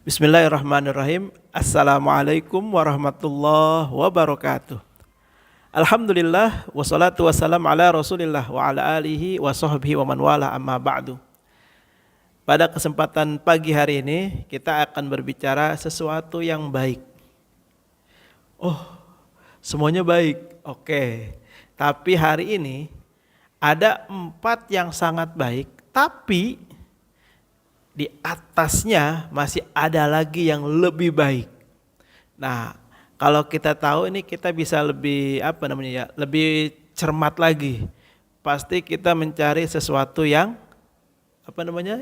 Bismillahirrahmanirrahim. Assalamualaikum warahmatullahi wabarakatuh. Alhamdulillah wassalatu wassalamu ala Rasulillah wa ala alihi wa sahbihi wa man wala amma ba'du. Pada kesempatan pagi hari ini kita akan berbicara sesuatu yang baik. Oh, semuanya baik. Oke. Tapi hari ini ada 4 yang sangat baik, tapi di atasnya masih ada lagi yang lebih baik. Nah, kalau kita tahu ini kita bisa lebih lebih cermat lagi. Pasti kita mencari sesuatu yang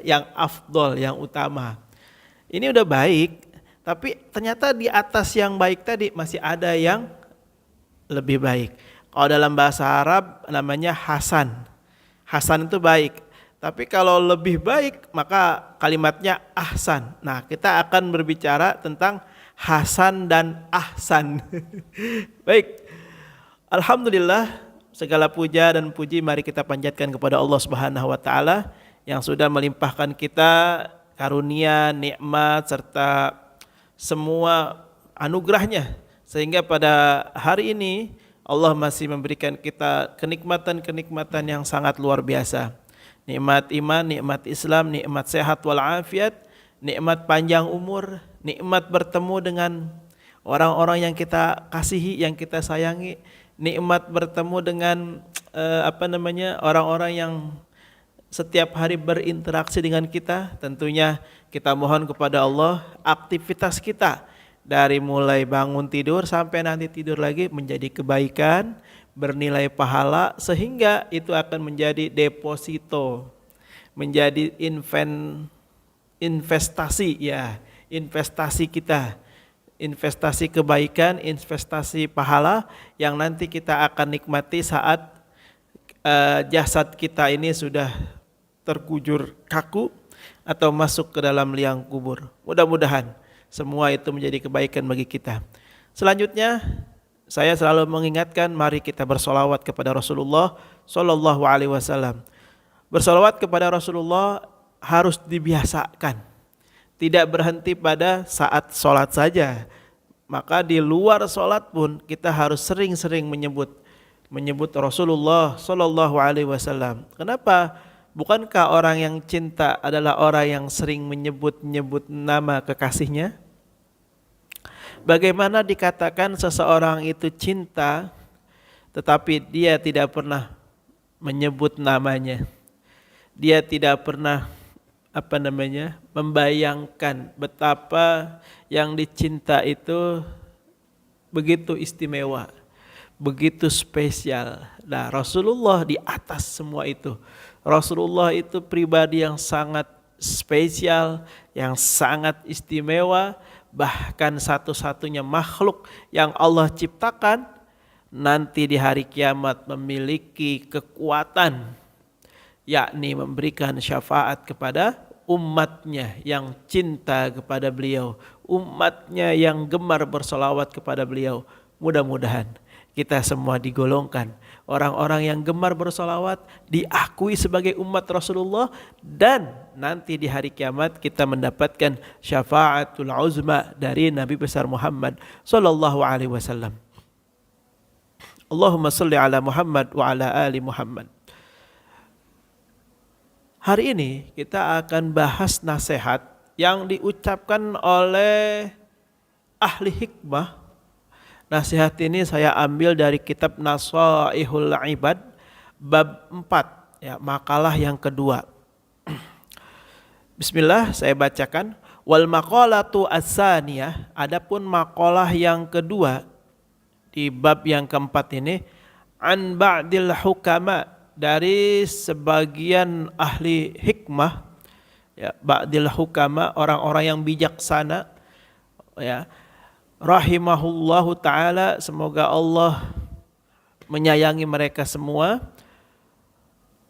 yang afdol, yang utama. Ini udah baik, tapi ternyata di atas yang baik tadi masih ada yang lebih baik. Kalau dalam bahasa Arab namanya hasan. Hasan itu baik. Tapi kalau lebih baik maka kalimatnya ahsan. Nah, kita akan berbicara tentang hasan dan ahsan. Baik. Alhamdulillah, segala puja dan puji mari kita panjatkan kepada Allah Subhanahu wa taala yang sudah melimpahkan kita karunia, nikmat serta semua anugerahnya sehingga pada hari ini Allah masih memberikan kita kenikmatan-kenikmatan yang sangat luar biasa. Nikmat iman, nikmat Islam, nikmat sehat walafiat, nikmat panjang umur, nikmat bertemu dengan orang-orang yang kita kasihi, yang kita sayangi, nikmat bertemu dengan orang-orang yang setiap hari berinteraksi dengan kita. Tentunya kita mohon kepada Allah aktivitas kita dari mulai bangun tidur sampai nanti tidur lagi menjadi kebaikan, bernilai pahala sehingga itu akan menjadi deposito, menjadi investasi kita, investasi kebaikan, investasi pahala yang nanti kita akan nikmati saat jasad kita ini sudah terkujur kaku atau masuk ke dalam liang kubur. Mudah-mudahan semua itu menjadi kebaikan bagi kita. Selanjutnya saya selalu mengingatkan mari kita bersolawat kepada Rasulullah Sallallahu Alaihi Wasallam. Bersolawat kepada Rasulullah harus dibiasakan. Tidak berhenti pada saat sholat saja. Maka di luar sholat pun kita harus sering-sering menyebut Rasulullah Sallallahu Alaihi Wasallam. Kenapa? Bukankah orang yang cinta adalah orang yang sering menyebut-nyebut nama kekasihnya? Bagaimana dikatakan seseorang itu cinta tetapi dia tidak pernah menyebut namanya. Dia tidak pernah membayangkan betapa yang dicinta itu begitu istimewa, begitu spesial. Nah, Rasulullah di atas semua itu. Rasulullah itu pribadi yang sangat spesial, yang sangat istimewa. Bahkan satu-satunya makhluk yang Allah ciptakan nanti di hari kiamat memiliki kekuatan, yakni memberikan syafaat kepada umatnya yang cinta kepada beliau, umatnya yang gemar bersolawat kepada beliau. Mudah-mudahan kita semua digolongkan orang-orang yang gemar bersolawat, diakui sebagai umat Rasulullah, dan nanti di hari kiamat kita mendapatkan syafaatul uzma dari Nabi besar Muhammad Sallallahu Alaihi Wasallam. Allahumma salli ala Muhammad wa ala ali Muhammad. Hari ini kita akan bahas nasihat yang diucapkan oleh ahli hikmah. Nasihat ini saya ambil dari kitab Nasaihul Ibad bab 4, makalah yang kedua. Bismillah, saya bacakan. Wal maqalatu as-saniyah, adapun makalah yang kedua di bab yang keempat ini, an ba'dil hukama, dari sebagian ahli hikmah, ba'dil hukama, orang-orang yang bijaksana, rahimahullahu ta'ala, semoga Allah menyayangi mereka semua.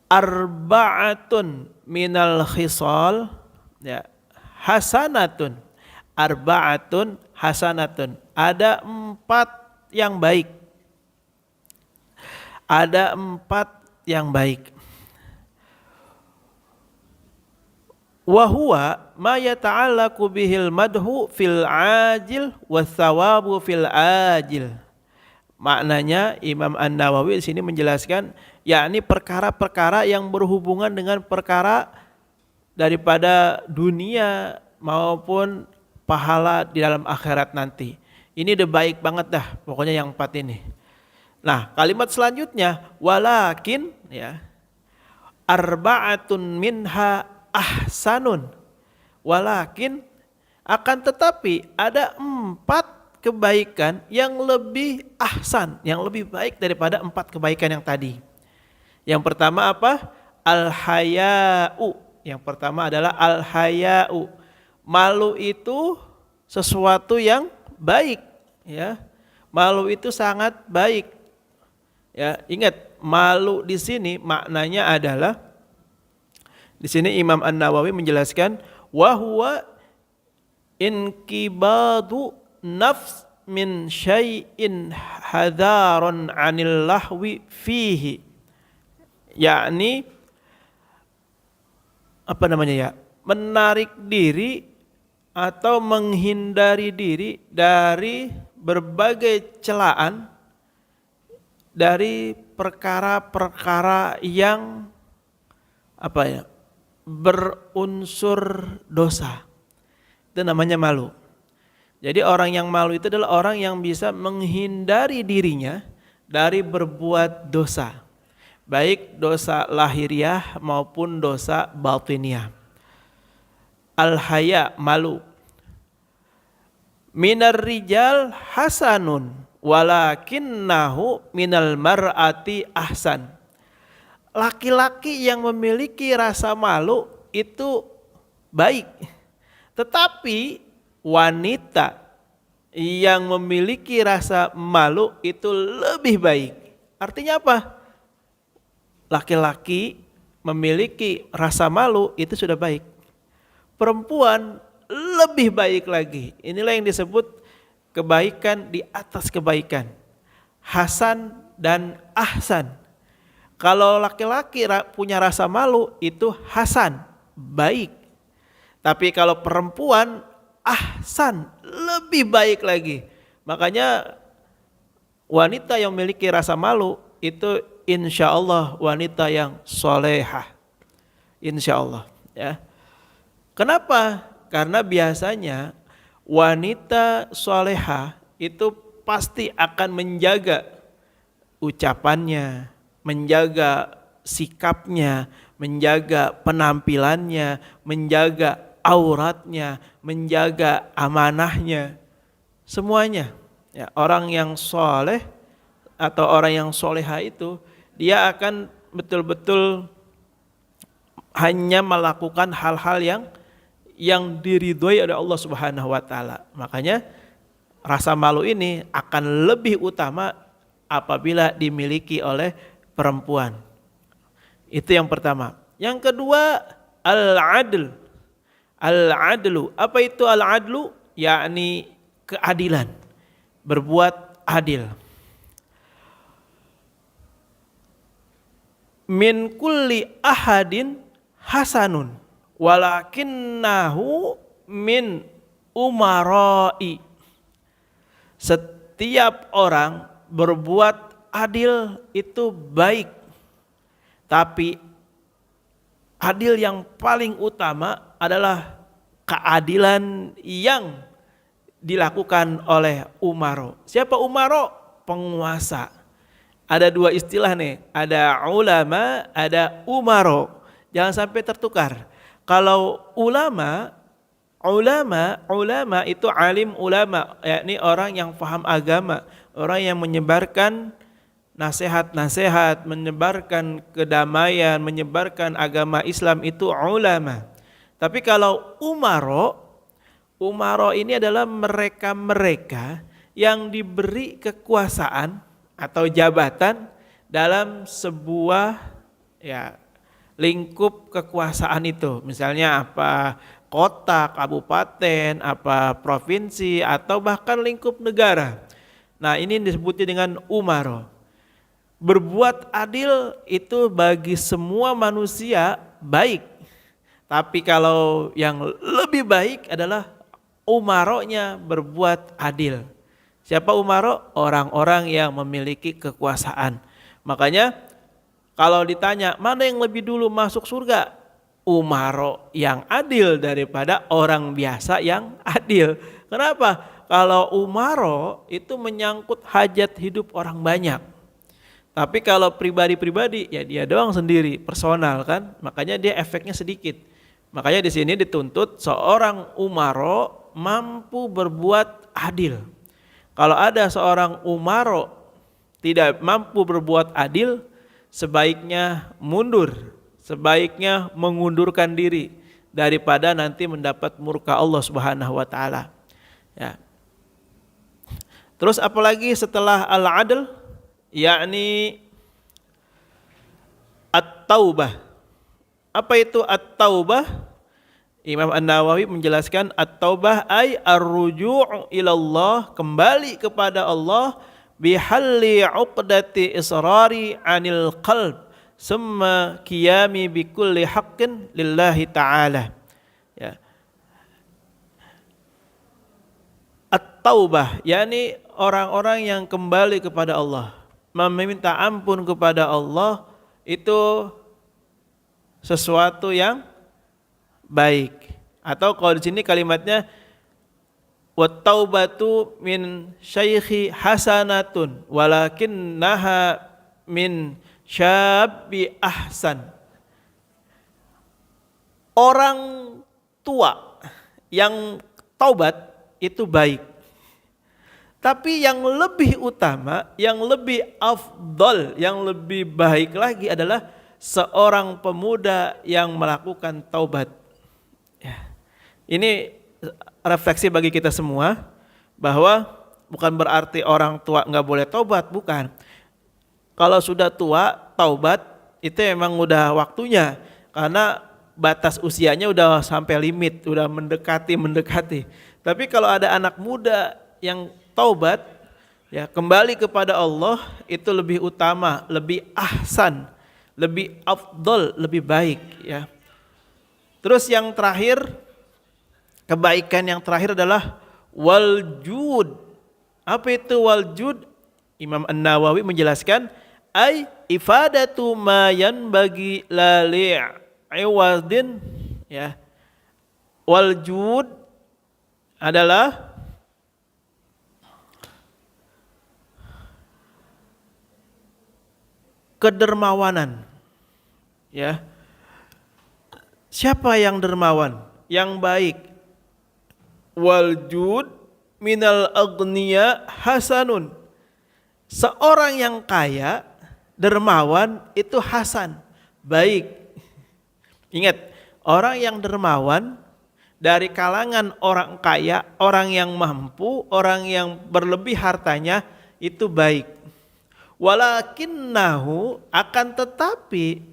Arba'atun minal khisal, hasanatun. Arba'atun hasanatun, ada 4 yang baik. Ada 4 yang baik. Wa huwa ma yata'allaqu bihil madhu fil ajil wa thawabu fil ajil. Maknanya Imam An-Nawawi di sini menjelaskan yakni perkara-perkara yang berhubungan dengan perkara daripada dunia maupun pahala di dalam akhirat nanti. Ini udah baik banget dah pokoknya yang 4 ini. Nah, kalimat selanjutnya walakin ya arba'atun minha ahsanun. Walakin akan tetapi ada 4 kebaikan yang lebih ahsan, yang lebih baik daripada 4 kebaikan yang tadi. Yang pertama apa? Al-haya'u. Yang pertama adalah al-haya'u. Malu itu sesuatu yang baik, ya. Malu itu sangat baik. Ya, ingat, malu di sini maknanya adalah di sini Imam An-Nawawi menjelaskan wa huwa inkibadu nafs min syai'in hadaron 'anil lahwi fihi, yakni apa namanya ya, menarik diri atau menghindari diri dari berbagai celaan dari perkara-perkara yang apa ya, berunsur dosa. Itu namanya malu. Jadi orang yang malu itu adalah orang yang bisa menghindari dirinya dari berbuat dosa. Baik dosa lahiriah maupun dosa batiniah. Al-haya, malu. Minar rijal hasanun walakinnahu minal mar'ati ahsan. Laki-laki yang memiliki rasa malu itu baik. Tetapi wanita yang memiliki rasa malu itu lebih baik. Artinya apa? Laki-laki memiliki rasa malu itu sudah baik. Perempuan lebih baik lagi. Inilah yang disebut kebaikan di atas kebaikan. Hasan dan ahsan. Kalau laki-laki punya rasa malu itu hasan, baik. Tapi kalau perempuan ahsan, lebih baik lagi. Makanya wanita yang memiliki rasa malu itu insya Allah wanita yang solehah. Insya Allah ya. Kenapa? Karena biasanya wanita solehah itu pasti akan menjaga ucapannya, menjaga sikapnya, menjaga penampilannya, menjaga auratnya, menjaga amanahnya, semuanya. Ya, orang yang soleh atau orang yang soleha itu dia akan betul-betul hanya melakukan hal-hal yang diridhoi oleh Allah Subhanahu wa taala. Makanya rasa malu ini akan lebih utama apabila dimiliki oleh perempuan. Itu yang pertama. Yang kedua, al-adl. Al-adlu, apa itu al-adlu? Yakni keadilan, berbuat adil. Min kulli ahadin hasanun walakinnahu min umarai. Setiap orang berbuat adil itu baik, tapi adil yang paling utama adalah keadilan yang dilakukan oleh umaro. Siapa umaro? Penguasa. Ada 2 istilah nih, ada ulama, ada umaro. Jangan sampai tertukar. Kalau ulama itu alim ulama, yakni orang yang paham agama, orang yang menyebarkan nasihat-nasihat, menyebarkan kedamaian, menyebarkan agama Islam, itu ulama. Tapi kalau umaro ini adalah mereka-mereka yang diberi kekuasaan atau jabatan dalam sebuah ya lingkup kekuasaan itu. Misalnya apa kota, kabupaten, apa provinsi, atau bahkan lingkup negara. Nah, ini disebutnya dengan umaro. Berbuat adil itu bagi semua manusia baik, Tapi kalau yang lebih baik adalah umaronya berbuat adil. Siapa umaro? Orang-orang yang memiliki kekuasaan. Makanya kalau ditanya mana yang lebih dulu masuk surga? Umaro yang adil daripada orang biasa yang adil. Kenapa? Kalau umaro itu menyangkut hajat hidup orang banyak. Tapi kalau pribadi-pribadi ya dia doang sendiri, personal kan. Makanya dia efeknya sedikit. Makanya di sini dituntut seorang umaro mampu berbuat adil. Kalau ada seorang umaro tidak mampu berbuat adil, sebaiknya mundur, sebaiknya mengundurkan diri daripada nanti mendapat murka Allah Subhanahu wa taala. Ya. Terus apalagi setelah al-adl, yakni at-taubah. Apa itu at-taubah? Imam An-Nawawi menjelaskan at-taubah ay ar-ruju' ilallah, kembali kepada Allah, bihalli 'uqdati israri 'anil qalb summa qiyami bikulli haqqin lillahi ta'ala. Ya. At-taubah yakni orang-orang yang kembali kepada Allah, meminta ampun kepada Allah, itu sesuatu yang baik. Atau kalau di sini kalimatnya wat taubatu min syaikhi hasanatun walakinnaha min syabbi ahsan. Orang tua yang taubat itu baik. Tapi yang lebih utama, yang lebih afdal, yang lebih baik lagi adalah seorang pemuda yang melakukan taubat. Ya. Ini refleksi bagi kita semua bahwa bukan berarti orang tua nggak boleh taubat, bukan. Kalau sudah tua taubat itu memang udah waktunya, karena batas usianya udah sampai limit, udah mendekati. Tapi kalau ada anak muda yang taubat, ya kembali kepada Allah, itu lebih utama, lebih ahsan, lebih afdal, lebih baik, ya. Terus yang terakhir, kebaikan yang terakhir adalah waljud. Apa itu waljud? Imam An-Nawawi menjelaskan, ay ifadatu ma yanbaghi la li'iwadin, ya. Waljud adalah kedermawanan, ya. Siapa yang dermawan, yang baik? Waljud minal agniya hasanun. Seorang yang kaya, dermawan itu hasan, baik. Ingat, orang yang dermawan dari kalangan orang kaya, orang yang mampu, orang yang berlebih hartanya itu baik. Walakinnahu, akan tetapi,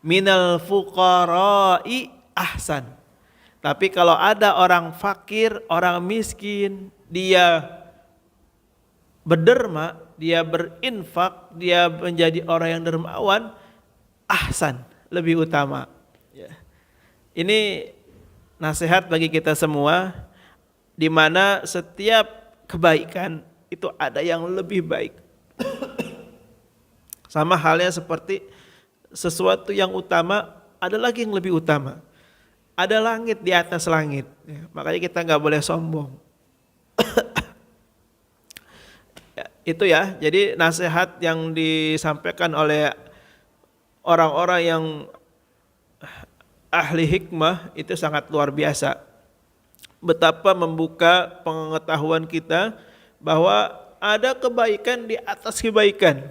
minal fuqara'i ahsan. Tapi kalau ada orang fakir, orang miskin, dia berderma, dia berinfak, dia menjadi orang yang dermawan, ahsan, lebih utama. Ya. Ini nasihat bagi kita semua, di mana setiap kebaikan itu ada yang lebih baik. Sama halnya seperti sesuatu yang utama, ada lagi yang lebih utama. Ada langit di atas langit, ya, makanya kita nggak boleh sombong. Ya, itu ya, jadi nasihat yang disampaikan oleh orang-orang yang ahli hikmah itu sangat luar biasa. Betapa membuka pengetahuan kita bahwa ada kebaikan di atas kebaikan.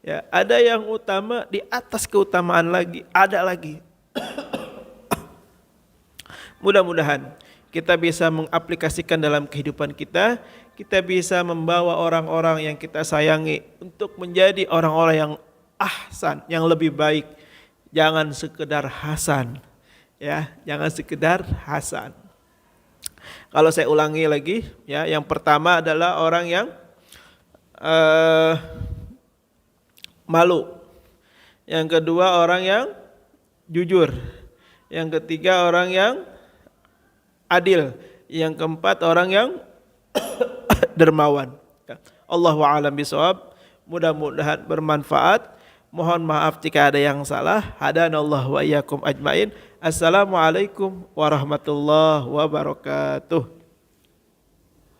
Ya, ada yang utama di atas keutamaan lagi, ada lagi. Mudah-mudahan kita bisa mengaplikasikan dalam kehidupan kita, kita bisa membawa orang-orang yang kita sayangi untuk menjadi orang-orang yang ahsan, yang lebih baik. Jangan sekedar hasan, ya, jangan sekedar hasan. Kalau saya ulangi lagi, ya, yang pertama adalah orang yang malu. Yang kedua orang yang jujur. Yang ketiga orang yang adil. Yang keempat orang yang dermawan. Allahu a'lam bishawab. Mudah-mudahan bermanfaat. Mohon maaf jika ada yang salah. Hadanallahu wa iyyakum ajmain. Assalamualaikum warahmatullahi wabarakatuh.